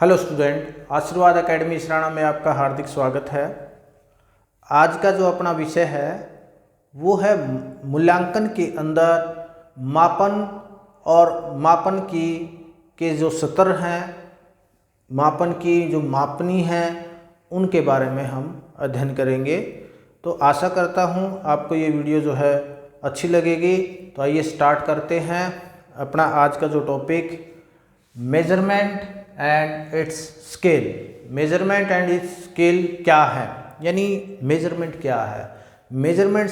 Hello student, आशीर्वाद academy Sarana में आपका हार्दिक स्वागत है। आज का जो अपना विषय है वो है मूल्यांकन के अंदर मापन और मापन की के जो स्तर हैं, मापन की जो मापनी हैं, उनके बारे में हम अध्ययन करेंगे। तो आशा करता हूँ आपको ये वीडियो जो है अच्छी लगेगी। तो आइए स्टार्ट करते हैं अपना आज का जो topic, measurement and it's scale. Measurement and it's scale क्या है, यानी मेजरमेंट क्या है। मेजरमेंट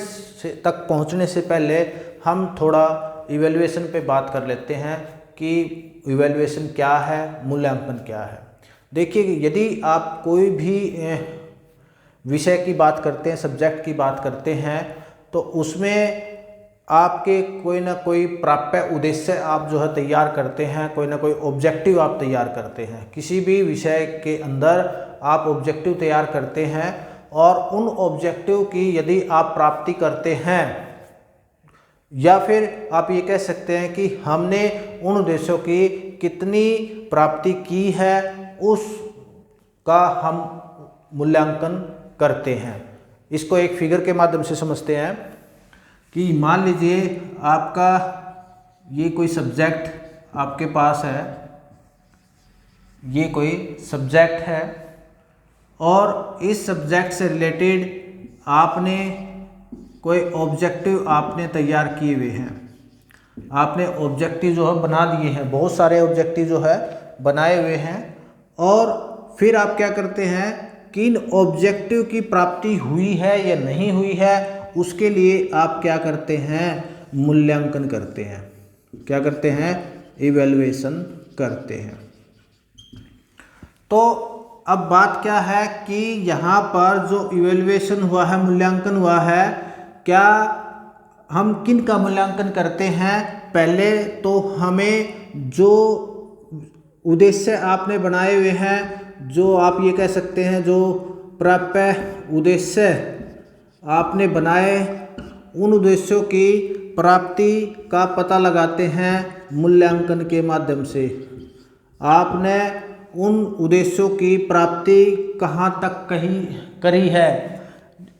तक पहुंचने से पहले हम थोड़ा इवैल्यूएशन पे बात कर लेते हैं कि इवैल्यूएशन क्या है, मूल्यांकन क्या है। देखिए, यदि आप कोई भी विषय की बात करते हैं, सब्जेक्ट की बात करते हैं, तो उसमें आपके कोई ना कोई प्राप्य उद्देश्य आप जो है तैयार करते हैं, कोई ना कोई ऑब्जेक्टिव आप तैयार करते हैं। किसी भी विषय के अंदर आप ऑब्जेक्टिव तैयार करते हैं और उन ऑब्जेक्टिव की यदि आप प्राप्ति करते हैं, या फिर आप ये कह सकते हैं कि हमने उन उद्देश्यों की कितनी प्राप्ति की है, उसका हम मूल्यांकन करते हैं। इसको एक फिगर के माध्यम से समझते हैं कि मान लीजिए आपका ये कोई सब्जेक्ट आपके पास है, ये कोई सब्जेक्ट है और इस सब्जेक्ट से रिलेटेड आपने कोई ऑब्जेक्टिव आपने तैयार किए हुए हैं। आपने ऑब्जेक्टिव जो है बना दिए हैं, बहुत सारे ऑब्जेक्टिव जो है बनाए हुए हैं, और फिर आप क्या करते हैं, किन ऑब्जेक्टिव की प्राप्ति हुई है या नहीं हुई है, उसके लिए आप क्या करते हैं, मूल्यांकन करते हैं। क्या करते हैं, इवैल्यूएशन करते हैं। तो अब बात क्या है कि यहाँ पर जो इवैल्यूएशन हुआ है, मूल्यांकन हुआ है, क्या हम किन का मूल्यांकन करते हैं। पहले तो हमें जो उद्देश्य आपने बनाए हुए हैं, जो आप ये कह सकते हैं जो प्राप्य उद्देश्य आपने बनाए, उन उद्देश्यों की प्राप्ति का पता लगाते हैं मूल्यांकन के माध्यम से। आपने उन उद्देश्यों की प्राप्ति कहाँ तक करी है।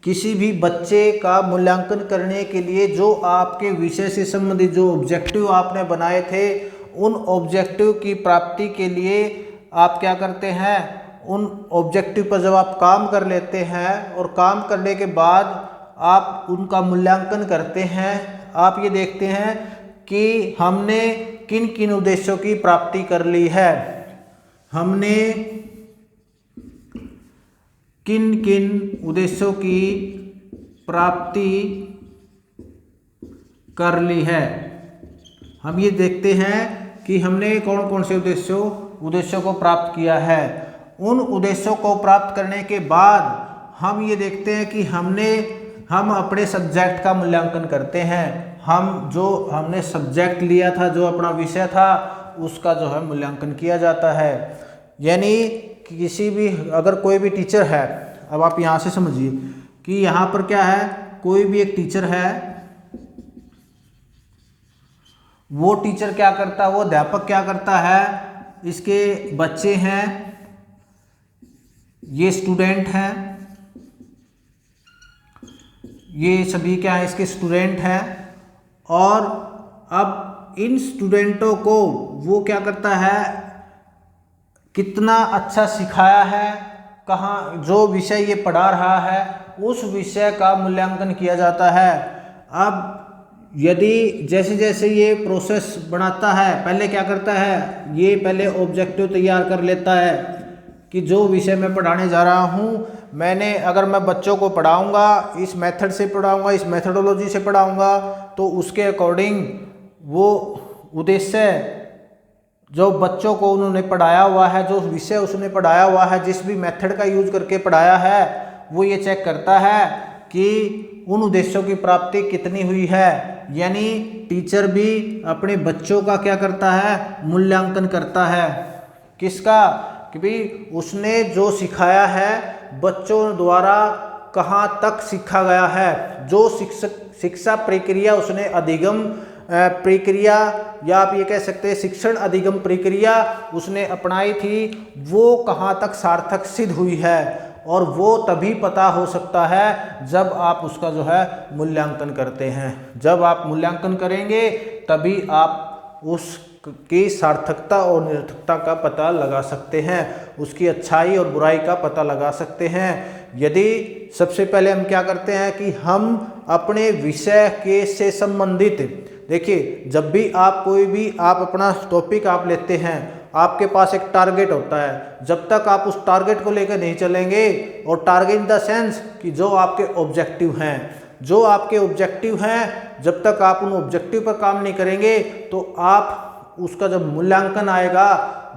किसी भी बच्चे का मूल्यांकन करने के लिए जो आपके विषय से संबंधित जो ऑब्जेक्टिव आपने बनाए थे, उन ऑब्जेक्टिव की प्राप्ति के लिए आप क्या करते हैं, उन ऑब्जेक्टिव पर जब आप काम कर लेते हैं और काम करने के बाद आप उनका मूल्यांकन करते हैं, आप ये देखते हैं कि हमने किन किन उद्देश्यों की प्राप्ति कर ली है, हमने किन किन उद्देश्यों की प्राप्ति कर ली है। हम ये देखते हैं कि हमने कौन कौन से उद्देश्यों को प्राप्त किया है। उन उद्देश्यों को प्राप्त करने के बाद हम ये देखते हैं कि हम अपने सब्जेक्ट का मूल्यांकन करते हैं। हमने सब्जेक्ट लिया था, जो अपना विषय था, उसका जो है मूल्यांकन किया जाता है। यानी किसी भी, अगर कोई भी टीचर है, अब आप यहाँ से समझिए कि यहाँ पर क्या है, कोई भी एक टीचर है, वो टीचर क्या करता है, वो अध्यापक क्या करता है, इसके बच्चे हैं, ये स्टूडेंट हैं, ये सभी क्या है, इसके स्टूडेंट हैं, और अब इन स्टूडेंटों को वो क्या करता है, कितना अच्छा सिखाया है, कहाँ जो विषय ये पढ़ा रहा है, उस विषय का मूल्यांकन किया जाता है। अब यदि जैसे जैसे ये प्रोसेस बनाता है, पहले क्या करता है, ये पहले ऑब्जेक्टिव तैयार कर लेता है कि जो विषय मैं पढ़ाने जा रहा हूँ, अगर मैं बच्चों को पढ़ाऊँगा, इस मेथड से पढ़ाऊँगा, इस मेथडोलॉजी से पढ़ाऊँगा, तो उसके अकॉर्डिंग वो उद्देश्य जो बच्चों को उन्होंने पढ़ाया हुआ है, जो विषय उसने पढ़ाया हुआ है, जिस भी मेथड का यूज करके पढ़ाया है, वो ये चेक करता है कि उन उद्देश्यों की प्राप्ति कितनी हुई है। यानी टीचर भी अपने बच्चों का क्या करता है, मूल्यांकन करता है। किसका, कि भाई उसने जो सिखाया है, बच्चों द्वारा कहाँ तक सीखा गया है, जो शिक्षा प्रक्रिया उसने अधिगम प्रक्रिया या आप ये कह सकते हैं शिक्षण अधिगम प्रक्रिया उसने अपनाई थी वो कहाँ तक सार्थक सिद्ध हुई है, और वो तभी पता हो सकता है जब आप उसका जो है मूल्यांकन करते हैं। जब आप मूल्यांकन करेंगे तभी आप उसकी सार्थकता और निरर्थकता का पता लगा सकते हैं, उसकी अच्छाई और बुराई का पता लगा सकते हैं। यदि सबसे पहले हम क्या करते हैं कि हम अपने विषय के से संबंधित, देखिए जब भी आप कोई भी आप अपना टॉपिक आप लेते हैं, आपके पास एक टारगेट होता है। जब तक आप उस टारगेट को लेकर नहीं चलेंगे, और टारगेट इन द सेंस कि जो आपके ऑब्जेक्टिव हैं, जो आपके ऑब्जेक्टिव हैं, जब तक आप उन ऑब्जेक्टिव पर काम नहीं करेंगे तो आप उसका जब मूल्यांकन आएगा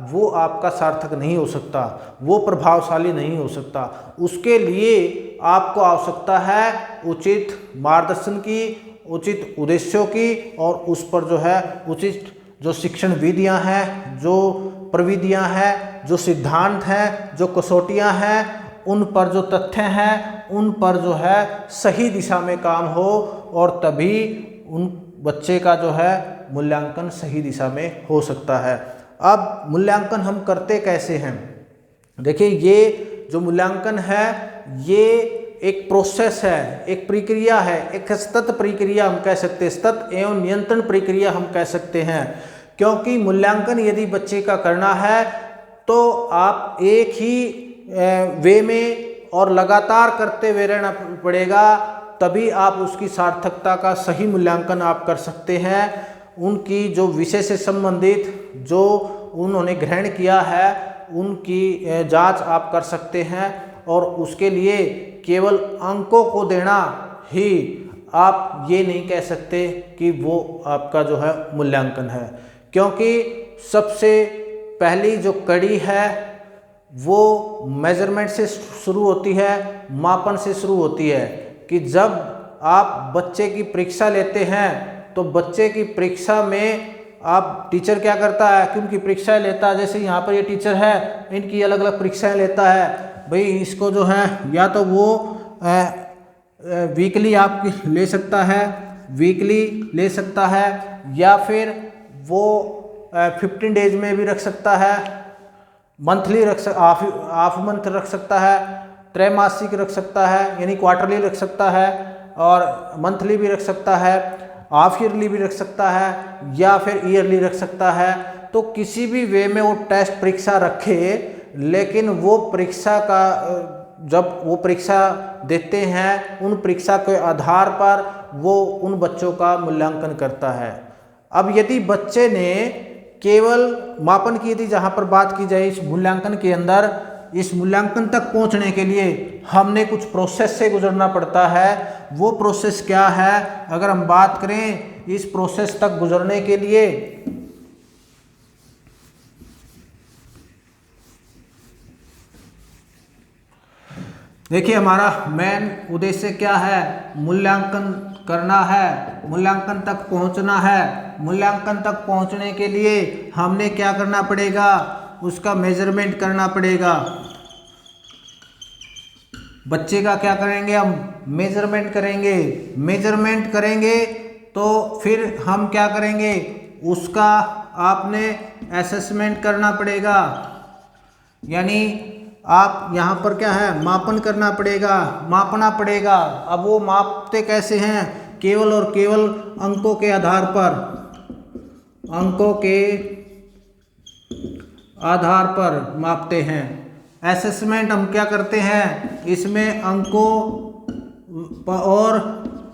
वो आपका सार्थक नहीं हो सकता, वो प्रभावशाली नहीं हो सकता। उसके लिए आपको आवश्यकता है उचित मार्गदर्शन की, उचित उद्देश्यों की, और उस पर जो है उचित जो शिक्षण विधियां हैं, जो प्रविधियां हैं, जो सिद्धांत हैं, जो कसौटियां हैं, उन पर जो तथ्य हैं, उन पर जो है सही दिशा में काम हो, और तभी उन बच्चे का जो है मूल्यांकन सही दिशा में हो सकता है। अब मूल्यांकन हम करते कैसे हैं? देखिए ये जो मूल्यांकन है ये एक प्रोसेस है, एक प्रक्रिया है, एक सतत प्रक्रिया हम कह सकते हैं, सतत एवं नियंत्रण प्रक्रिया हम कह सकते हैं। क्योंकि मूल्यांकन यदि बच्चे का करना है तो आप एक ही वे में और लगातार करते हुए रहना पड़ेगा, तभी आप उसकी सार्थकता का सही मूल्यांकन आप कर सकते हैं। उनकी जो विषय से संबंधित जो उन्होंने ग्रहण किया है उनकी जांच आप कर सकते हैं, और उसके लिए केवल अंकों को देना ही आप ये नहीं कह सकते कि वो आपका जो है मूल्यांकन है। क्योंकि सबसे पहली जो कड़ी है वो मेजरमेंट से शुरू होती है, मापन से शुरू होती है। कि जब आप बच्चे की परीक्षा लेते हैं तो बच्चे की परीक्षा में आप टीचर क्या करता है कि उनकी परीक्षाएं लेता है। जैसे यहाँ पर ये टीचर है, इनकी अलग अलग परीक्षाएं लेता है। भाई इसको जो है या तो वो वीकली आपकी ले सकता है, वीकली ले सकता है, या फिर वो 15 डेज में भी रख सकता है, मंथली हाफ मंथ रख सकता है, त्रैमासिक रख सकता है यानी क्वार्टरली रख सकता है, और मंथली भी रख सकता है, हाफ ईयरली भी रख सकता है, या फिर ईयरली रख सकता है। तो किसी भी वे में वो टेस्ट परीक्षा रखे, लेकिन वो परीक्षा का जब वो परीक्षा देते हैं उन परीक्षा के आधार पर वो उन बच्चों का मूल्यांकन करता है। अब यदि बच्चे ने केवल मापन की यदि जहाँ पर बात की जाए इस मूल्यांकन के अंदर, इस मूल्यांकन तक पहुँचने के लिए हमने कुछ प्रोसेस से गुजरना पड़ता है। वो प्रोसेस क्या है? अगर हम बात करें इस प्रोसेस तक गुजरने के लिए, देखिए हमारा मेन उद्देश्य क्या है? मूल्यांकन करना है, मूल्यांकन तक पहुंचना है। मूल्यांकन तक पहुंचने के लिए हमने क्या करना पड़ेगा? उसका मेजरमेंट करना पड़ेगा। बच्चे का क्या करेंगे हम? मेजरमेंट करेंगे। मेजरमेंट करेंगे तो फिर हम क्या करेंगे? उसका आपने असेसमेंट करना पड़ेगा, यानी आप यहाँ पर क्या है? मापन करना पड़ेगा, मापना पड़ेगा। अब वो मापते कैसे हैं? केवल और केवल अंकों के आधार पर, अंकों के आधार पर मापते हैं। असेसमेंट हम क्या करते हैं? इसमें अंकों और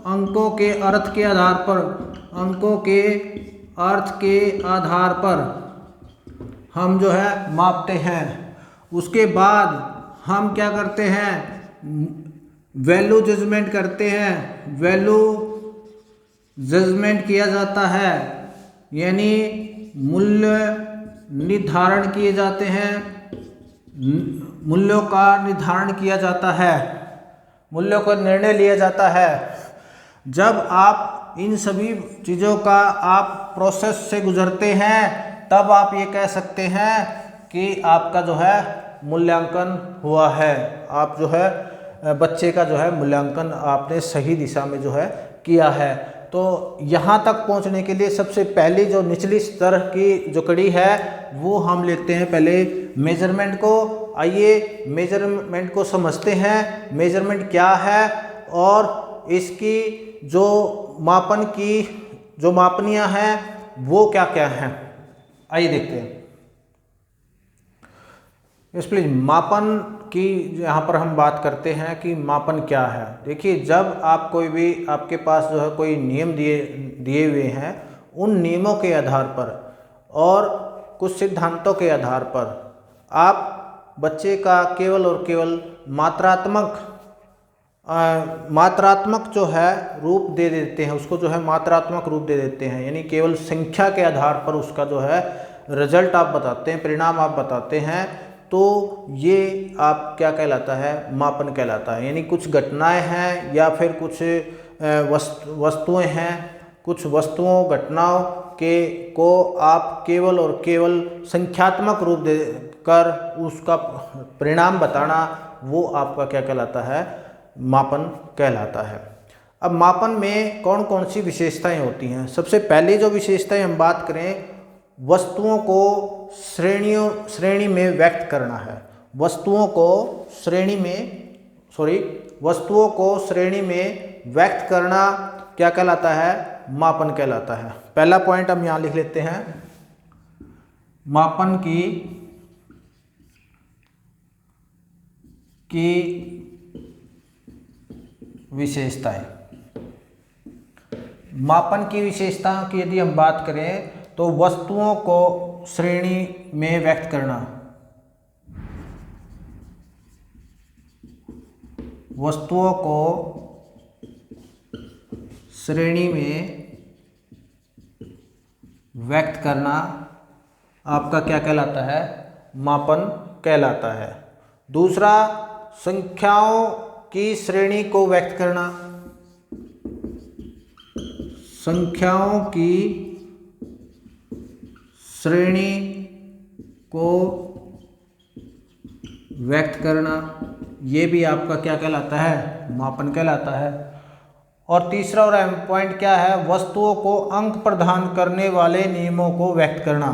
अंकों के अर्थ के आधार पर, अंकों के अर्थ के आधार पर हम जो है मापते हैं। उसके बाद हम क्या करते हैं? वैल्यू जजमेंट करते हैं। वैल्यू जजमेंट किया जाता है, यानी मूल्य निर्धारण किए जाते हैं, मूल्यों का निर्धारण किया जाता है, मूल्यों का निर्णय लिया जाता है। जब आप इन सभी चीज़ों का आप प्रोसेस से गुजरते हैं तब आप ये कह सकते हैं कि आपका जो है मूल्यांकन हुआ है। आप जो है बच्चे का जो है मूल्यांकन आपने सही दिशा में जो है किया है। तो यहाँ तक पहुँचने के लिए सबसे पहली जो निचली स्तर की जो कड़ी है वो हम लेते हैं पहले मेजरमेंट को। आइए मेजरमेंट को समझते हैं, मेजरमेंट क्या है और इसकी जो मापन की जो मापनियाँ हैं वो क्या क्या हैं, आइए देखते हैं। इस प्लीज मापन की यहाँ पर हम बात करते हैं कि मापन क्या है। देखिए, जब आप कोई भी आपके पास जो है कोई नियम दिए हुए हैं, उन नियमों के आधार पर और कुछ सिद्धांतों के आधार पर आप बच्चे का केवल और केवल मात्रात्मक जो है रूप दे देते हैं, उसको जो है मात्रात्मक रूप दे देते हैं, यानी केवल संख्या के आधार पर उसका जो है रिजल्ट आप बताते हैं, परिणाम आप बताते हैं, तो ये आप क्या कहलाता है, मापन कहलाता है। यानी कुछ घटनाएं हैं या फिर कुछ वस्तुएं हैं, कुछ वस्तुओं घटनाओं को आप केवल और केवल संख्यात्मक रूप दे कर उसका परिणाम बताना, वो आपका क्या कहलाता है, मापन कहलाता है। अब मापन में कौन कौन सी विशेषताएं होती हैं। सबसे पहले जो विशेषताएं हम बात करें, वस्तुओं को श्रेणी में व्यक्त करना है। वस्तुओं को श्रेणी में व्यक्त करना क्या कहलाता है, मापन कहलाता है। पहला पॉइंट हम यहाँ लिख लेते हैं, मापन की विशेषताएं। मापन की विशेषताओं की यदि हम बात करें तो वस्तुओं को श्रेणी में व्यक्त करना, वस्तुओं को श्रेणी में व्यक्त करना आपका क्या कहलाता है, मापन कहलाता है। दूसरा, संख्याओं की श्रेणी को व्यक्त करना, संख्याओं की श्रेणी को व्यक्त करना, ये भी आपका क्या कहलाता है, मापन कहलाता है। और तीसरा और अहम पॉइंट क्या है, वस्तुओं को अंक प्रदान करने वाले नियमों को व्यक्त करना,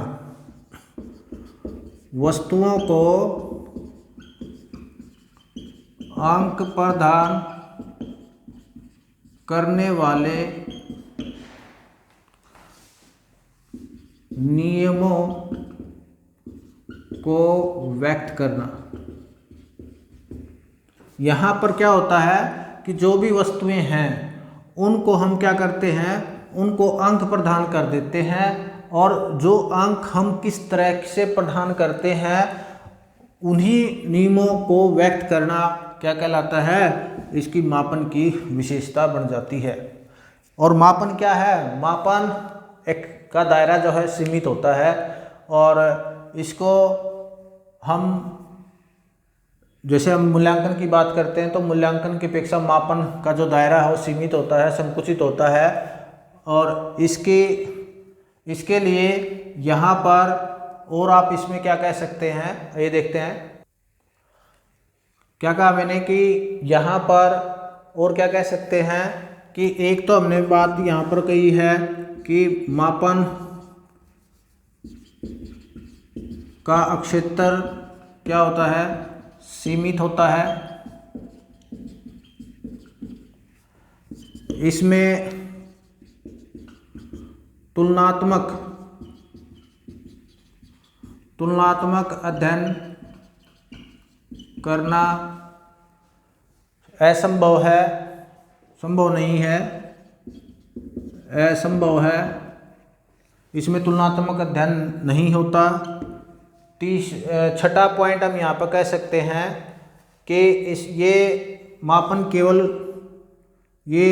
वस्तुओं को अंक प्रदान करने वाले नियमों को व्यक्त करना। यहाँ पर क्या होता है कि जो भी वस्तुएं हैं उनको हम क्या करते हैं, उनको अंक प्रदान कर देते हैं, और जो अंक हम किस तरह से प्रदान करते हैं उन्हीं नियमों को व्यक्त करना क्या कहलाता है, इसकी मापन की विशेषता बन जाती है। और मापन क्या है, मापन एक का दायरा जो है सीमित होता है, और इसको हम जैसे हम मूल्यांकन की बात करते हैं तो मूल्यांकन की अपेक्षा मापन का जो दायरा है वो सीमित होता है, संकुचित होता है। और इसके लिए यहाँ पर और आप इसमें क्या कह सकते हैं, ये देखते हैं क्या कहा मैंने कि यहाँ पर और क्या कह सकते हैं कि एक तो हमने बात यहाँ पर कही है कि मापन का क्षेत्र क्या होता है, सीमित होता है। इसमें तुलनात्मक अध्ययन करना असंभव है, संभव नहीं है, असंभव है। इसमें तुलनात्मक अध्ययन नहीं होता। छठा पॉइंट हम यहाँ पर कह सकते हैं कि ये मापन केवल ये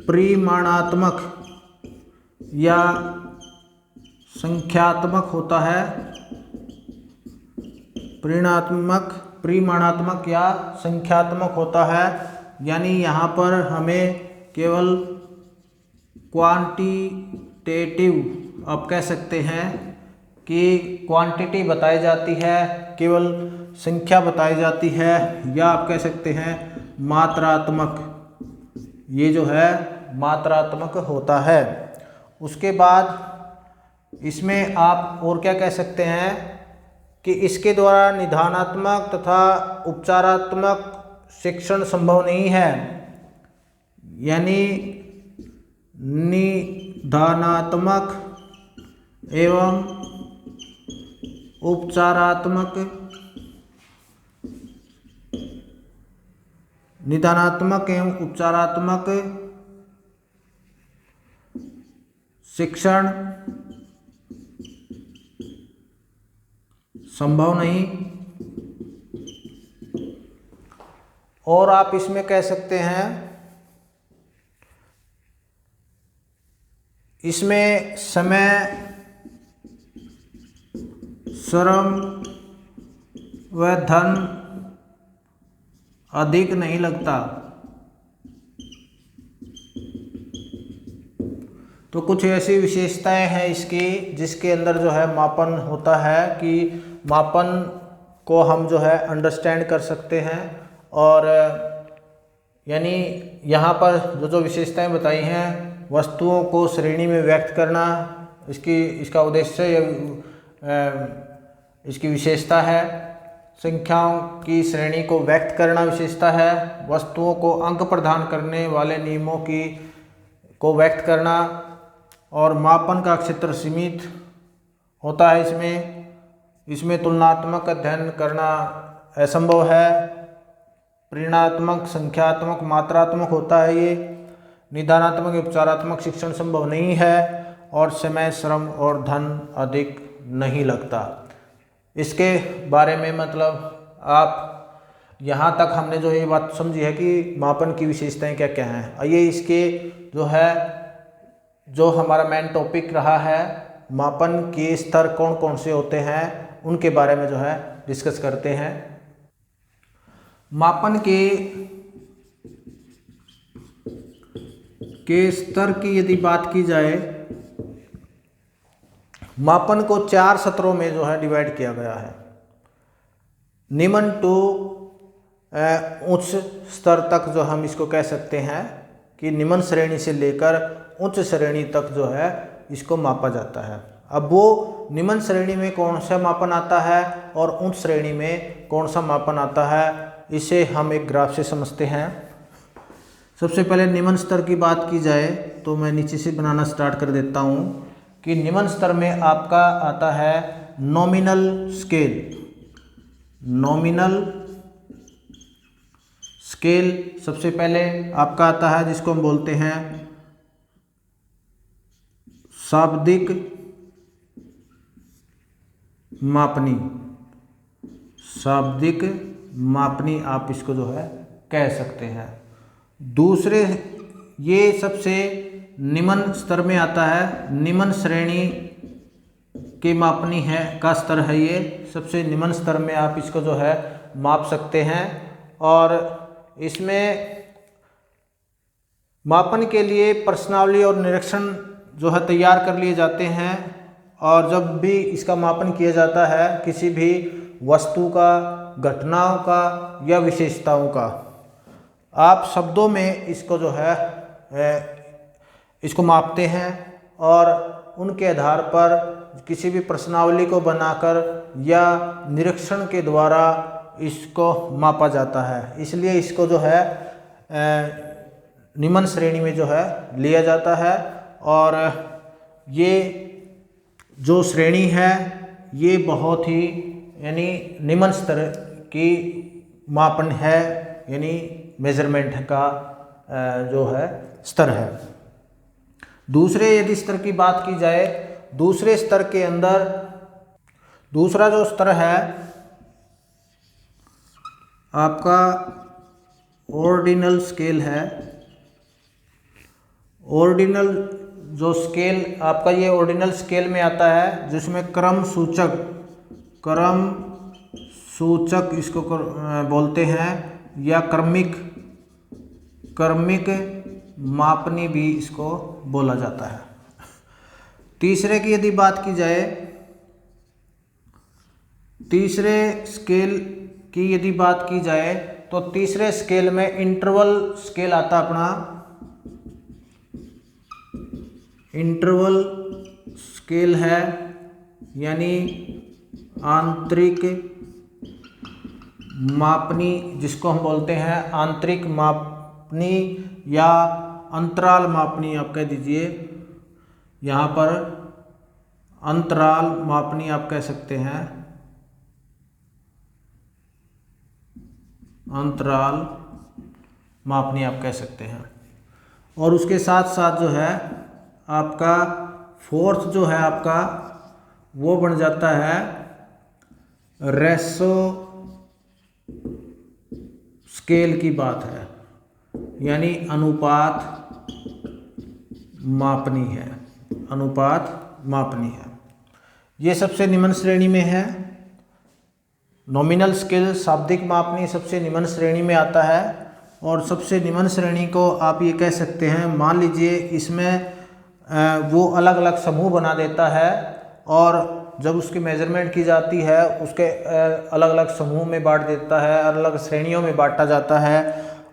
परिमाणात्मक या संख्यात्मक होता है, परिमाणात्मक या संख्यात्मक होता है। यानी यहाँ पर हमें केवल क्वांटिटेटिव आप कह सकते हैं कि क्वांटिटी बताई जाती है, केवल संख्या बताई जाती है, या आप कह सकते हैं मात्रात्मक, ये जो है मात्रात्मक होता है। उसके बाद इसमें आप और क्या कह सकते हैं कि इसके द्वारा निदानात्मक तथा उपचारात्मक शिक्षण संभव नहीं है, यानी निदानात्मक एवं उपचारात्मक शिक्षण संभव नहीं। और आप इसमें कह सकते हैं, इसमें समय, श्रम व धन अधिक नहीं लगता। तो कुछ ऐसी विशेषताएं हैं इसकी जिसके अंदर जो है मापन होता है, कि मापन को हम जो है अंडरस्टैंड कर सकते हैं। और यानी यहाँ पर जो जो विशेषताएं बताई हैं, वस्तुओं को श्रेणी में व्यक्त करना इसका उद्देश्य इसकी विशेषता है। संख्याओं की श्रेणी को व्यक्त करना विशेषता है। वस्तुओं को अंक प्रदान करने वाले नियमों को व्यक्त करना। और मापन का क्षेत्र सीमित होता है। इसमें तुलनात्मक अध्ययन करना असंभव है। परिमाणात्मक, संख्यात्मक, मात्रात्मक होता है ये। निदानात्मक, उपचारात्मक शिक्षण संभव नहीं है। और समय, श्रम और धन अधिक नहीं लगता। इसके बारे में मतलब आप यहाँ तक हमने जो ये बात समझी है कि मापन की विशेषताएं क्या क्या हैं। आइए इसके जो हमारा मेन टॉपिक रहा है, मापन के स्तर कौन कौन से होते हैं, उनके बारे में जो है डिस्कस करते हैं। मापन के स्तर की यदि बात की जाए, मापन को 4 सत्रों में जो है डिवाइड किया गया है। निम्न टू उच्च स्तर तक जो हम इसको कह सकते हैं कि निम्न श्रेणी से लेकर उच्च श्रेणी तक जो है इसको मापा जाता है। अब वो निम्न श्रेणी में कौन सा मापन आता है और उच्च श्रेणी में कौन सा मापन आता है, इसे हम एक ग्राफ से समझते हैं। सबसे पहले निम्न स्तर की बात की जाए तो मैं नीचे से बनाना स्टार्ट कर देता हूँ कि निम्न स्तर में आपका आता है नॉमिनल स्केल। नॉमिनल स्केल सबसे पहले आपका आता है, जिसको हम बोलते हैं शाब्दिक मापनी। शाब्दिक मापनी आप इसको जो है कह सकते हैं। दूसरे, ये सबसे निम्न स्तर में आता है। निम्न श्रेणी के मापनी है का स्तर है ये। सबसे निम्न स्तर में आप इसको जो है माप सकते हैं। और इसमें मापन के लिए प्रश्नावली और निरीक्षण जो है तैयार कर लिए जाते हैं। और जब भी इसका मापन किया जाता है किसी भी वस्तु का, घटनाओं का या विशेषताओं का, आप शब्दों में इसको जो है इसको मापते हैं। और उनके आधार पर किसी भी प्रश्नावली को बनाकर या निरीक्षण के द्वारा इसको मापा जाता है। इसलिए इसको जो है निम्न श्रेणी में जो है लिया जाता है। और ये जो श्रेणी है ये बहुत ही यानी निम्न स्तर की मापन है, यानी मेजरमेंट का जो है स्तर है। दूसरे यदि स्तर की बात की जाए, दूसरे स्तर के अंदर दूसरा जो स्तर है आपका ऑर्डिनल स्केल है। ऑर्डिनल जो स्केल आपका ये ऑर्डिनल स्केल में आता है, जिसमें क्रम सूचक इसको बोलते हैं, या क्रमिक मापनी भी इसको बोला जाता है। तीसरे की यदि बात की जाए, तीसरे स्केल की यदि बात की जाए तो तीसरे स्केल में इंटरवल स्केल आता अपना। इंटरवल स्केल है, यानी आंतरिक मापनी, जिसको हम बोलते हैं आंतरिक मापनी या अंतराल मापनी आप कह दीजिए। यहाँ पर अंतराल मापनी आप कह सकते हैं, अंतराल मापनी आप कह सकते हैं। और उसके साथ साथ जो है आपका फोर्थ जो है आपका वो बन जाता है रेसो स्केल की बात है, यानी अनुपात मापनी है, अनुपात मापनी है। ये सबसे निम्न श्रेणी में है। नॉमिनल स्केल शाब्दिक मापनी सबसे निम्न श्रेणी में आता है। और सबसे निम्न श्रेणी को आप ये कह सकते हैं, मान लीजिए इसमें वो अलग अलग समूह बना देता है और जब उसकी मेजरमेंट की जाती है उसके अलग अलग समूह में बांट देता है, अलग अलग श्रेणियों में बांटा जाता है।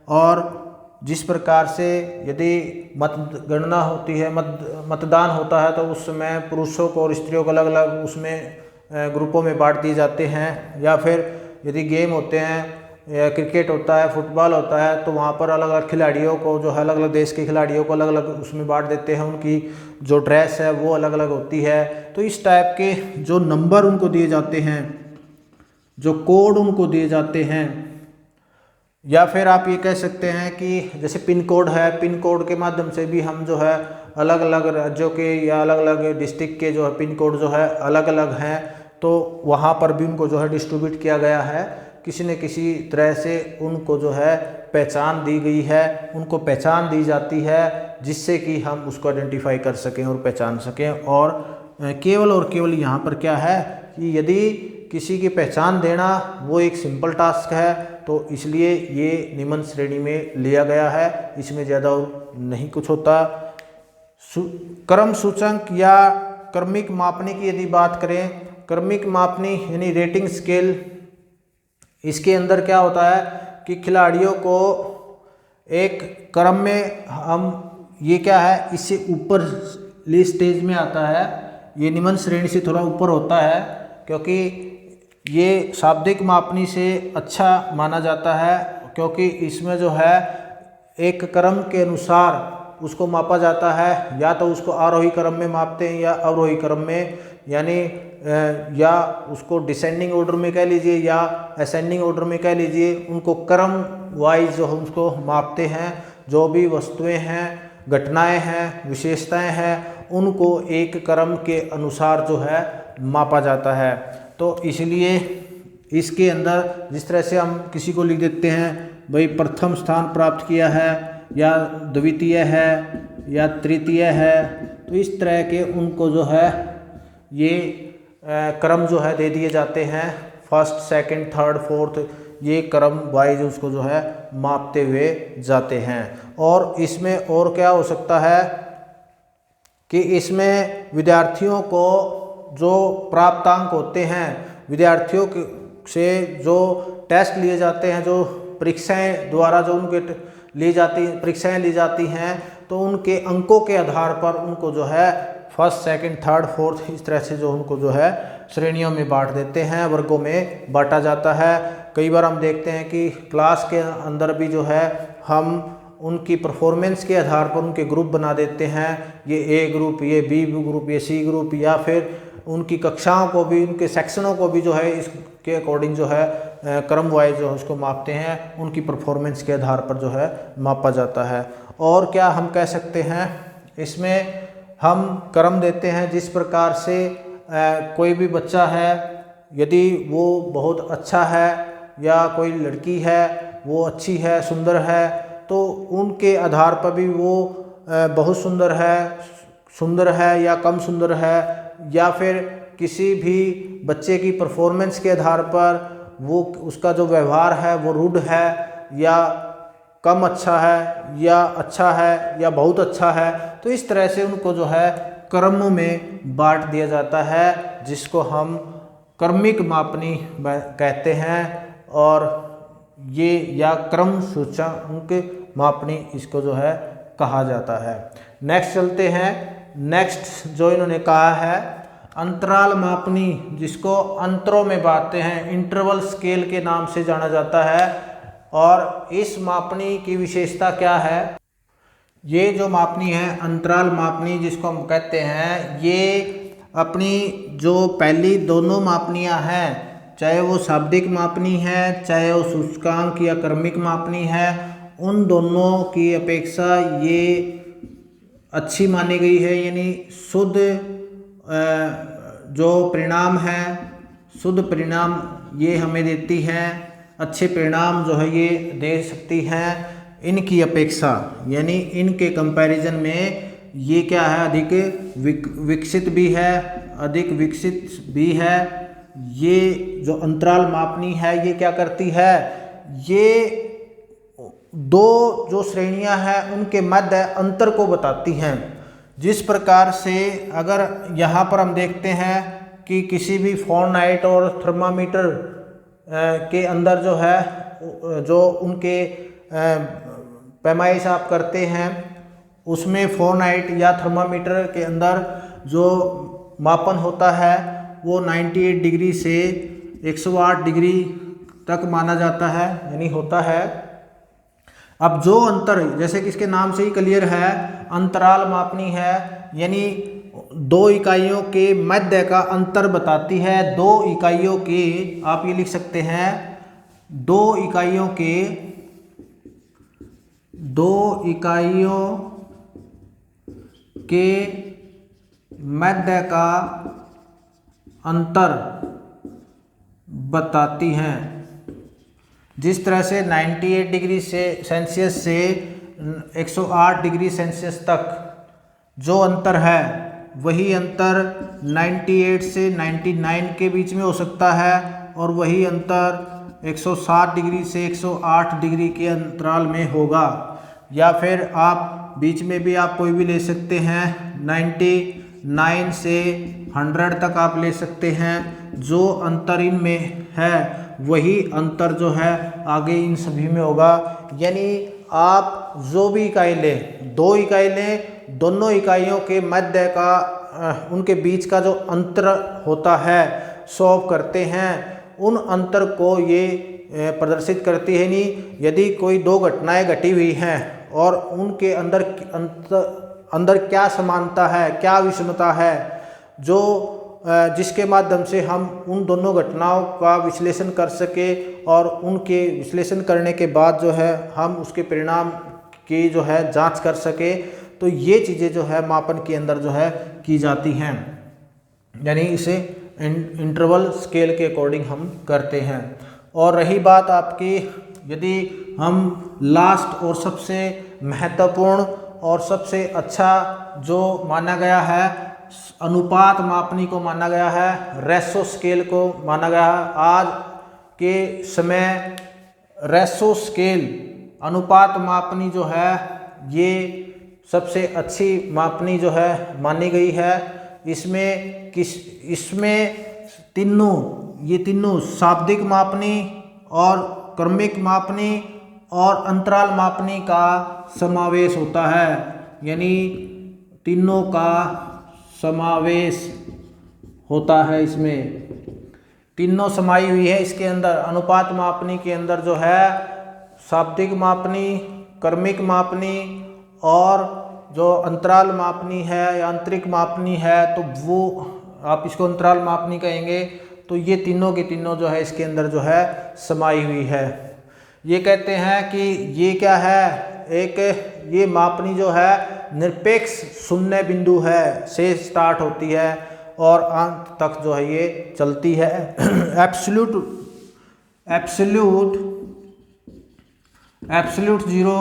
और जिस प्रकार से यदि मतगणना होती है, मतदान होता है, तो उस समय पुरुषों को और स्त्रियों को अलग अलग उसमें ग्रुपों में बांट दिए जाते हैं। या फिर यदि गेम होते हैं, या क्रिकेट होता है, फुटबॉल होता है, तो वहाँ पर अलग अलग खिलाड़ियों को जो है अलग अलग देश के खिलाड़ियों को अलग अलग उसमें बांट देते हैं। उनकी जो ड्रेस है वो अलग अलग होती है। तो इस टाइप के जो नंबर उनको दिए जाते हैं, जो कोड उनको दिए जाते हैं, या फिर आप ये कह सकते हैं कि जैसे पिन कोड है, पिन कोड के माध्यम से भी हम जो है अलग अलग राज्यों के या अलग अलग डिस्ट्रिक्ट के जो है पिन कोड जो है अलग अलग हैं, तो वहाँ पर भी उनको जो है डिस्ट्रीब्यूट किया गया है। किसी न किसी तरह से उनको जो है पहचान दी गई है, उनको पहचान दी जाती है, जिससे कि हम उसको आइडेंटिफाई कर सकें और पहचान सकें। और केवल यहाँ पर क्या है कि यदि किसी की पहचान देना वो एक सिंपल टास्क है, तो इसलिए ये निम्न श्रेणी में लिया गया है। इसमें ज़्यादा और नहीं कुछ होता। क्रम सूचक या क्रमिक मापनी की यदि बात करें, क्रमिक मापनी यानी रेटिंग स्केल, इसके अंदर क्या होता है कि खिलाड़ियों को एक क्रम में हम, ये क्या है, इससे ऊपर ले स्टेज में आता है। ये निम्न श्रेणी से थोड़ा ऊपर होता है, क्योंकि ये शाब्दिक मापनी से अच्छा माना जाता है, क्योंकि इसमें जो है एक क्रम के अनुसार उसको मापा जाता है। या तो उसको आरोही क्रम में मापते हैं या अवरोही क्रम में, यानी या उसको डिसेंडिंग ऑर्डर में कह लीजिए या असेंडिंग ऑर्डर में कह लीजिए। उनको क्रम वाइज जो हम उसको मापते हैं। जो भी वस्तुएं हैं, घटनाएं हैं, विशेषताएं हैं, उनको एक क्रम के अनुसार जो है मापा जाता है। तो इसलिए इसके अंदर जिस तरह से हम किसी को लिख देते हैं भाई प्रथम स्थान प्राप्त किया है, या द्वितीय है, या तृतीय है, तो इस तरह के उनको जो है ये क्रम जो है दे दिए जाते हैं। फर्स्ट, सेकंड, थर्ड, फोर्थ, ये क्रम वाइज उसको जो है मापते हुए जाते हैं। और इसमें और क्या हो सकता है कि इसमें विद्यार्थियों को जो प्राप्तांक होते हैं, विद्यार्थियों से जो टेस्ट लिए जाते हैं, जो परीक्षाएं द्वारा जो उनके परीक्षाएं ली जाती हैं, तो उनके अंकों के आधार पर उनको जो है फर्स्ट, सेकंड, थर्ड, फोर्थ, इस तरह से जो उनको जो है श्रेणियों में बांट देते हैं, वर्गों में बांटा जाता है। कई बार हम देखते हैं कि क्लास के अंदर भी जो है हम उनकी परफॉर्मेंस के आधार पर उनके ग्रुप बना देते हैं। ये ए ग्रुप, ये बी ग्रुप, ये सी ग्रुप, या फिर उनकी कक्षाओं को भी, उनके सेक्शनों को भी जो है इसके अकॉर्डिंग जो है क्रम वाइज जो है उसको मापते हैं। उनकी परफॉर्मेंस के आधार पर जो है मापा जाता है। और क्या हम कह सकते हैं, इसमें हम क्रम देते हैं जिस प्रकार से कोई भी बच्चा है, यदि वो बहुत अच्छा है, या कोई लड़की है वो अच्छी है, सुंदर है, तो उनके आधार पर भी वो बहुत सुंदर है या कम सुंदर है। या फिर किसी भी बच्चे की परफॉर्मेंस के आधार पर वो, उसका जो व्यवहार है वो रूड है, या कम अच्छा है, या अच्छा है, या बहुत अच्छा है। तो इस तरह से उनको जो है क्रमों में बांट दिया जाता है, जिसको हम क्रमिक मापनी कहते हैं। और ये या क्रम सूचकांक मापनी इसको जो है कहा जाता है। नेक्स्ट चलते हैं नेक्स्ट जो इन्होंने कहा है अंतराल मापनी, जिसको अंतरों में बांटते हैं, इंटरवल स्केल के नाम से जाना जाता है। और इस मापनी की विशेषता क्या है? ये जो मापनी है अंतराल मापनी जिसको हम कहते हैं, ये अपनी जो पहली दोनों मापनियां हैं, चाहे वो शाब्दिक मापनी है, चाहे वो सूचकांक या क्रमिक मापनी है, उन दोनों की अपेक्षा ये अच्छी मानी गई है। यानी शुद्ध जो परिणाम है, शुद्ध परिणाम ये हमें देती है, अच्छे परिणाम जो है ये दे सकती हैं इनकी अपेक्षा, यानी इनके कंपैरिजन में ये क्या है, अधिक विकसित भी है, अधिक विकसित भी है। ये जो अंतराल मापनी है ये क्या करती है, ये दो जो श्रेणियां हैं उनके मध्य अंतर को बताती हैं। जिस प्रकार से अगर यहाँ पर हम देखते हैं कि किसी भी फ़ारेनहाइट और थर्मामीटर के अंदर जो है, जो उनके पैमाइश आप करते हैं, उसमें फ़ारेनहाइट या थर्मामीटर के अंदर जो मापन होता है वो 98 डिग्री से 108 डिग्री तक माना जाता है, यानी होता है। अब जो अंतर, जैसे कि इसके नाम से ही क्लियर है, अंतराल मापनी है, यानी दो इकाइयों के मध्य का अंतर बताती है। दो इकाइयों के, आप ये लिख सकते हैं, दो इकाइयों के मध्य का अंतर बताती हैं। जिस तरह से 98 डिग्री से सेल्सियस से 108 डिग्री सेल्सियस तक जो अंतर है, वही अंतर 98 से 99 के बीच में हो सकता है, और वही अंतर 160 डिग्री से 108 डिग्री के अंतराल में होगा। या फिर आप बीच में भी आप कोई भी ले सकते हैं, 99 से 100 तक आप ले सकते हैं। जो अंतर इनमें है वही अंतर जो है आगे इन सभी में होगा। यानी आप जो भी इकाई लें, दो इकाई लें, दोनों इकाइयों के मध्य का उनके बीच का जो अंतर होता है सॉल्व करते हैं, उन अंतर को ये प्रदर्शित करती है। नहीं, यदि कोई दो घटनाएं घटी हुई हैं और उनके अंदर क्या समानता है, क्या विषमता है, जो जिसके माध्यम से हम उन दोनों घटनाओं का विश्लेषण कर सके, और उनके विश्लेषण करने के बाद जो है हम उसके परिणाम की जो है जांच कर सके, तो ये चीज़ें जो है मापन के अंदर जो है की जाती हैं। यानी इसे इंटरवल स्केल के अकॉर्डिंग हम करते हैं। और रही बात आपकी, यदि हम लास्ट और सबसे महत्वपूर्ण और सबसे अच्छा जो माना गया है, अनुपात मापनी को माना गया है, रेशो स्केल को माना गया है। आज के समय रेशो स्केल, अनुपात मापनी जो है ये सबसे अच्छी मापनी जो है मानी गई है। इसमें तीनों शाब्दिक मापनी और क्रमिक मापनी और अंतराल मापनी का समावेश होता है। यानी तीनों का समावेश होता है, इसमें तीनों समाई हुई है इसके अंदर। अनुपात मापनी के अंदर जो है शाब्दिक मापनी, क्रमिक मापनी और जो अंतराल मापनी है या आंतरिक मापनी है, तो वो आप इसको अंतराल मापनी कहेंगे। तो ये तीनों की तीनों जो है इसके अंदर जो है समाई हुई है। ये कहते हैं कि ये क्या है, एक ये मापनी जो है निरपेक्ष शून्य बिंदु है से स्टार्ट होती है और अंत तक जो है ये चलती है। एब्सोल्यूट जीरो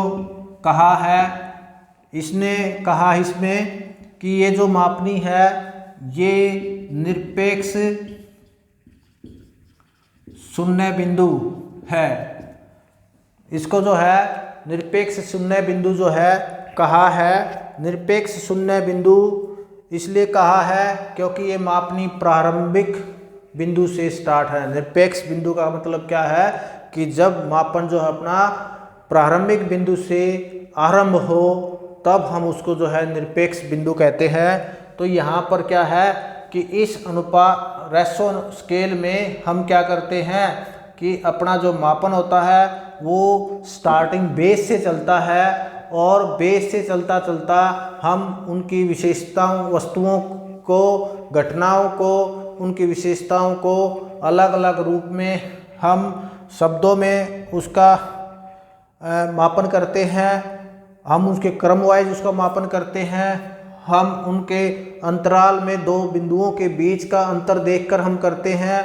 कहा है इसने, कहा इसमें कि ये जो मापनी है ये निरपेक्ष शून्य बिंदु है। इसको जो है निरपेक्ष शून्य बिंदु जो है कहा है। निरपेक्ष शून्य बिंदु इसलिए कहा है क्योंकि ये मापनी प्रारंभिक बिंदु से स्टार्ट है। निरपेक्ष बिंदु का मतलब क्या है कि जब मापन जो है अपना प्रारंभिक बिंदु से आरंभ हो तब हम उसको जो है निरपेक्ष बिंदु कहते हैं। तो यहाँ पर क्या है कि इस अनुपात रेशो स्केल में हम क्या करते हैं कि अपना जो मापन होता है वो स्टार्टिंग बेस से चलता है, और बेस से चलता चलता हम उनकी विशेषताओं, वस्तुओं को, घटनाओं को, उनकी विशेषताओं को अलग अलग रूप में हम शब्दों में उसका मापन करते हैं। हम उसके क्रम वाइज उसका मापन करते हैं। हम उनके अंतराल में दो बिंदुओं के बीच का अंतर देखकर हम करते हैं,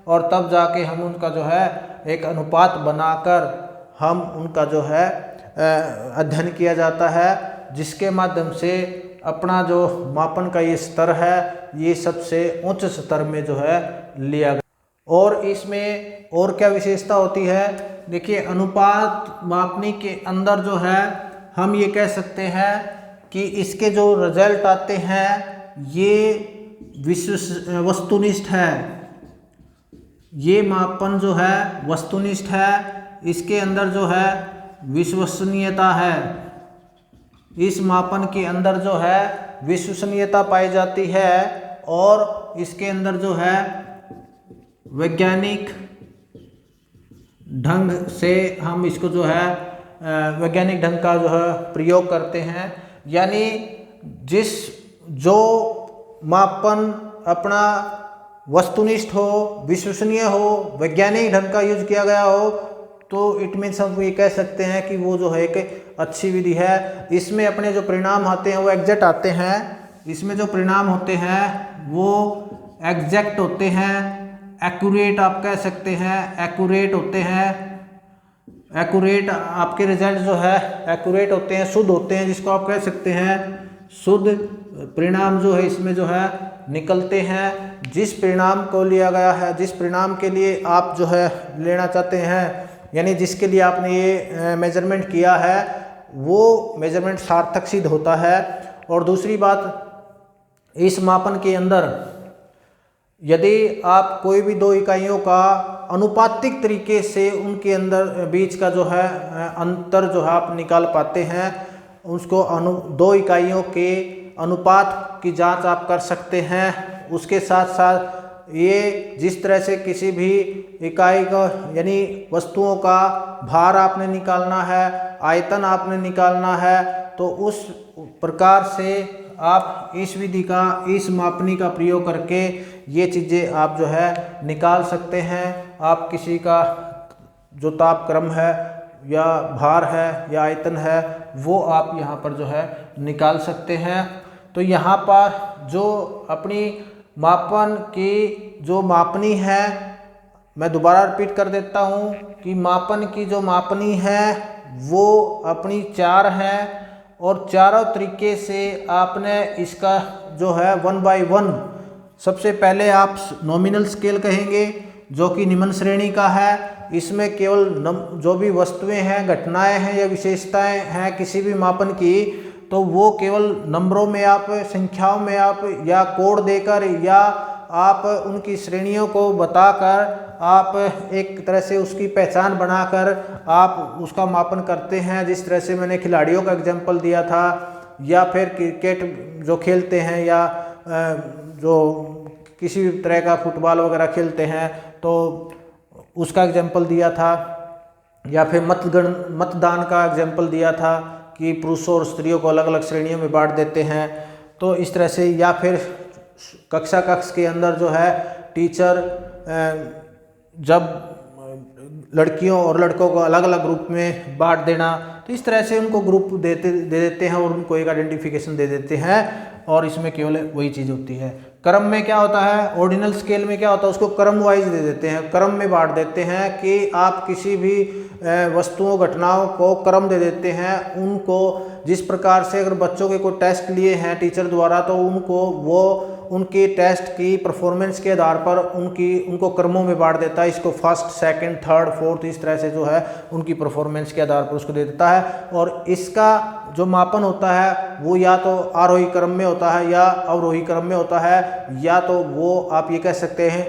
और तब जाके हम उनका जो है एक अनुपात बनाकर हम उनका जो है अध्ययन किया जाता है, जिसके माध्यम से अपना जो मापन का ये स्तर है ये सबसे उच्च स्तर में जो है लिया गया। और इसमें और क्या विशेषता होती है, देखिए अनुपात मापने के अंदर जो है हम ये कह सकते हैं कि इसके जो रिजल्ट आते हैं ये वस्तुनिष्ठ है। ये मापन जो है वस्तुनिष्ठ है, इसके अंदर जो है विश्वसनीयता है। इस मापन के अंदर जो है विश्वसनीयता पाई जाती है, और इसके अंदर जो है वैज्ञानिक ढंग से हम इसको जो है वैज्ञानिक ढंग का जो है प्रयोग करते हैं। यानी जो मापन अपना वस्तुनिष्ठ हो, विश्वसनीय हो, वैज्ञानिक ढंग का यूज किया गया हो, तो इट मीन्स हम ये कह सकते हैं कि वो जो है एक अच्छी विधि है। इसमें अपने जो परिणाम आते हैं वो एग्जैक्ट आते हैं। इसमें जो परिणाम होते हैं वो एग्जैक्ट होते हैं, एक्यूरेट आप कह सकते हैं, एक्यूरेट होते हैं। एक्यूरेट आपके रिजल्ट जो है एक्यूरेट होते हैं, शुद्ध होते हैं, जिसको आप कह सकते हैं शुद्ध परिणाम जो है इसमें जो है निकलते हैं। जिस परिणाम को लिया गया है, जिस परिणाम के लिए आप जो है लेना चाहते हैं, यानी जिसके लिए आपने ये मेजरमेंट किया है, वो मेजरमेंट सार्थक सिद्ध होता है। और दूसरी बात, इस मापन के अंदर यदि आप कोई भी दो इकाइयों का अनुपातिक तरीके से उनके अंदर बीच का जो है अंतर जो है आप निकाल पाते हैं, उसको दो इकाइयों के अनुपात की जांच आप कर सकते हैं। उसके साथ साथ ये जिस तरह से किसी भी इकाई का यानी वस्तुओं का भार आपने निकालना है, आयतन आपने निकालना है, तो उस प्रकार से आप इस विधि का, इस मापनी का प्रयोग करके ये चीज़ें आप जो है निकाल सकते हैं। आप किसी का जो ताप क्रम है या भार है या आयतन है वो आप यहाँ पर जो है निकाल सकते हैं। तो यहाँ पर जो अपनी मापन की जो मापनी है, मैं दोबारा रिपीट कर देता हूँ कि मापन की जो मापनी है वो अपनी 4 है, और चारों तरीके से आपने इसका जो है 1 बाय 1 सबसे पहले आप नॉमिनल स्केल कहेंगे जो कि निम्न श्रेणी का है। इसमें केवल जो भी वस्तुएं हैं, घटनाएं हैं या विशेषताएं हैं किसी भी मापन की, तो वो केवल नंबरों में आप, संख्याओं में आप या कोड देकर या आप उनकी श्रेणियों को बताकर आप एक तरह से उसकी पहचान बनाकर आप उसका मापन करते हैं। जिस तरह से मैंने खिलाड़ियों का एग्जाम्पल दिया था, या फिर क्रिकेट जो खेलते हैं या जो किसी भी तरह का फुटबॉल वगैरह खेलते हैं तो उसका एग्जाम्पल दिया था, या फिर मतदान का एग्जाम्पल दिया था कि पुरुषों और स्त्रियों को अलग अलग श्रेणियों में बांट देते हैं। तो इस तरह से, या फिर कक्ष के अंदर जो है टीचर जब लड़कियों और लड़कों को अलग अलग ग्रुप में बांट देना, तो इस तरह से उनको ग्रुप दे देते हैं और उनको एक आइडेंटिफिकेशन दे देते हैं, और इसमें केवल वही चीज़ होती है। क्रम में क्या होता है, ऑर्डिनल स्केल में क्या होता है, उसको क्रम वाइज दे देते हैं, क्रम में बांट देते हैं कि आप किसी भी वस्तुओं, घटनाओं को क्रम दे देते हैं। उनको जिस प्रकार से अगर बच्चों के कोई टेस्ट लिए हैं टीचर द्वारा, तो उनको वो उनके टेस्ट की परफॉर्मेंस के आधार पर उनको क्रमों में बांट देता है। इसको फर्स्ट, सेकंड, थर्ड, फोर्थ, इस तरह से जो है उनकी परफॉर्मेंस के आधार पर उसको दे देता है। और इसका जो मापन होता है वो या तो आरोही क्रम में होता है या अवरोही क्रम में होता है, या तो वो आप ये कह सकते हैं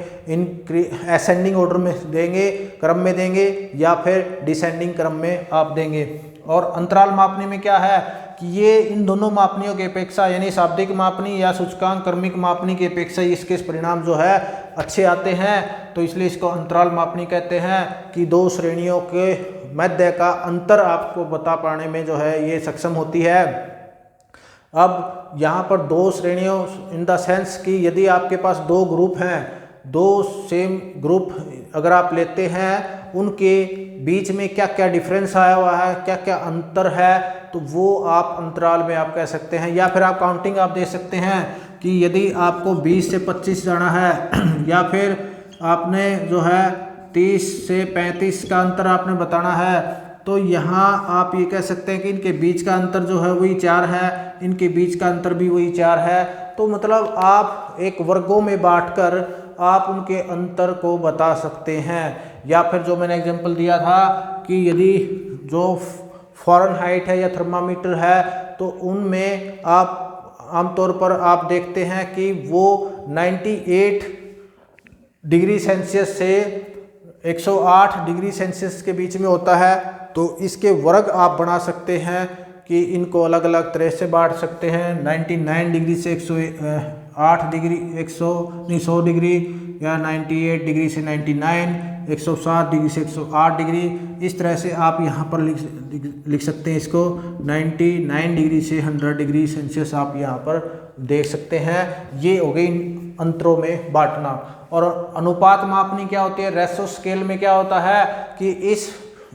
असेंडिंग ऑर्डर में देंगे, क्रम में देंगे, या फिर डिसेंडिंग क्रम में आप देंगे। और अंतराल मापने में क्या है कि ये इन दोनों मापनियों की अपेक्षा यानी शाब्दिक मापनी या सूचकांक क्रमिक मापनी की अपेक्षा इसके परिणाम जो है अच्छे आते हैं। तो इसलिए इसको अंतराल मापनी कहते हैं कि दो श्रेणियों के मध्य का अंतर आपको बता पाने में जो है ये सक्षम होती है। अब यहाँ पर दो श्रेणियों इन द सेंस कि यदि आपके पास दो ग्रुप हैं, दो सेम ग्रुप अगर आप लेते हैं, उनके बीच में क्या क्या डिफरेंस आया हुआ है, क्या क्या अंतर है, तो वो आप अंतराल में आप कह सकते हैं। या फिर आप काउंटिंग आप दे सकते हैं कि यदि आपको 20 से 25 जाना है या फिर आपने जो है 30 से 35 का अंतर आपने बताना है, तो यहाँ आप ये कह सकते हैं कि इनके बीच का अंतर जो है वही 4 है, इनके बीच का अंतर भी वही 4 है। तो मतलब आप एक वर्गों में बांटकर आप उनके अंतर को बता सकते हैं। या फिर जो मैंने एग्जांपल दिया था कि यदि जो फ़ारेनहाइट है या थर्मामीटर है, तो उनमें आप आमतौर पर आप देखते हैं कि वो 98 डिग्री सेल्सियस से 108 डिग्री सेल्सियस के बीच में होता है। तो इसके वर्ग आप बना सकते हैं कि इनको अलग अलग तरह से बांट सकते हैं। 99 डिग्री से 108 डिग्री 100 डिग्री या 98 डिग्री से 99, 107 डिग्री से 108 डिग्री, इस तरह से आप यहाँ पर लिख सकते हैं इसको। 99 डिग्री से 100 डिग्री सेल्सियस आप यहाँ पर देख सकते हैं। ये हो गई अंतरों में बांटना। और अनुपात मापनी क्या होती है, रेशो स्केल में क्या होता है कि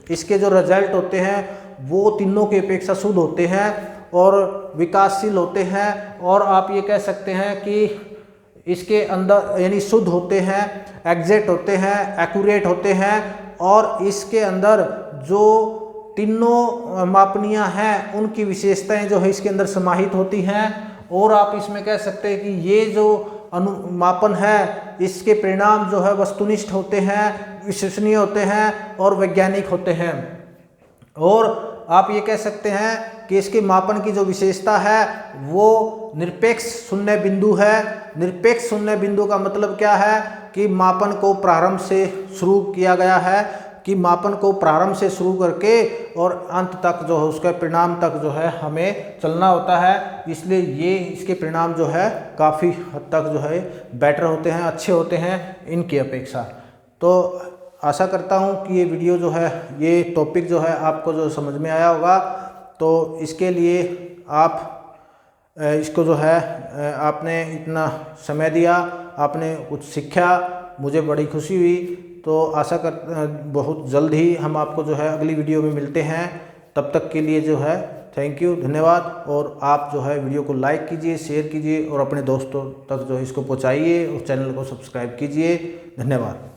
इसके जो रिजल्ट होते हैं वो तीनों की अपेक्षा शुद्ध होते हैं और विकासशील होते हैं। और आप ये कह सकते हैं कि इसके अंदर यानी शुद्ध होते हैं, एग्जैक्ट होते हैं, एक्यूरेट होते हैं। और इसके अंदर जो तीनों मापनियां हैं उनकी विशेषताएं जो है इसके अंदर समाहित होती हैं। और आप इसमें कह सकते हैं कि ये जो अनुमापन है इसके परिणाम जो है वस्तुनिष्ठ होते हैं, विश्वसनीय होते हैं और वैज्ञानिक होते हैं। और आप ये कह सकते हैं कि इसके मापन की जो विशेषता है वो निरपेक्ष शून्य बिंदु है। निरपेक्ष शून्य बिंदु का मतलब क्या है कि मापन को प्रारंभ से शुरू किया गया है, कि मापन को प्रारंभ से शुरू करके और अंत तक जो है उसके परिणाम तक जो है हमें चलना होता है। इसलिए ये इसके परिणाम जो है काफ़ी हद तक जो है बेटर होते हैं, अच्छे होते हैं इनकी अपेक्षा। तो आशा करता हूँ कि ये वीडियो जो है, ये टॉपिक जो है आपको जो समझ में आया होगा। तो इसके लिए आप इसको जो है आपने इतना समय दिया, आपने कुछ सीखा, मुझे बड़ी खुशी हुई। तो आशा कर बहुत जल्द ही हम आपको जो है अगली वीडियो में मिलते हैं। तब तक के लिए जो है थैंक यू, धन्यवाद। और आप जो है वीडियो को लाइक कीजिए, शेयर कीजिए और अपने दोस्तों तक जो है इसको पहुँचाइए और चैनल को सब्सक्राइब कीजिए। धन्यवाद।